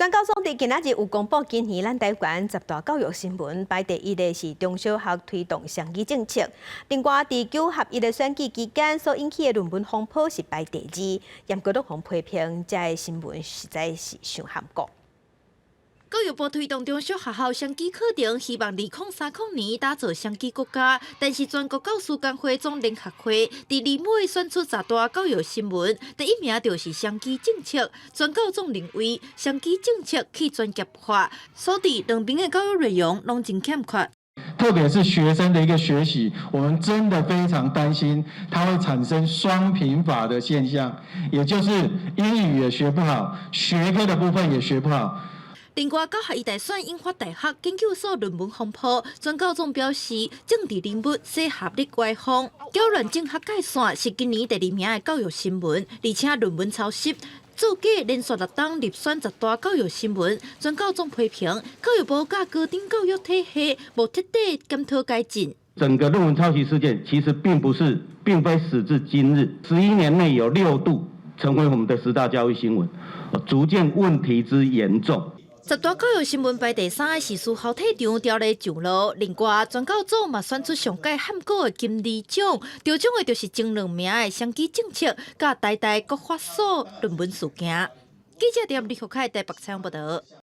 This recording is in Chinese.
全高总伫今仔日有公布，今年咱台湾10大教育新闻排第一的是中小学推动双语政策。另外，伫9合1的选举期间所引起的论文风波是排第2，严格都互批评，这个新闻实在是伤含糊。 教育部推动中小学校双语课程，希望2030年打造双语国家。但是全国教师工会总联合会伫年尾选出10大教育新闻，第一名就是双语政策。全教总认为双语政策去专业化，所以两边的教育内容拢真欠缺。 特别是学生的一个学习，我们真的非常担心，它会产生双贫乏的现象，也就是英语也学不好，学科的部分也学不好。 另外，9合1大选引发大学研究所论文风波，全教总表示，政治人物适合力歪风，搅乱政学界线是今年第2名的教育新闻，而且论文抄袭。 作假连续6档入选10大教育新闻，全教总批评教育部甲高等教育体系无彻底检讨改进。整个论文抄袭事件其实并非始至今日，11年内有6度成为我们的10大教育新闻，足见问题之严重。 10大教育新闻排第3的是书校体场条例上路，另外全教组嘛选出上届喊过的金理奖，得奖的就是前2名的双语政策，甲台大国法所论文事件。记者李福凯台北采访报道。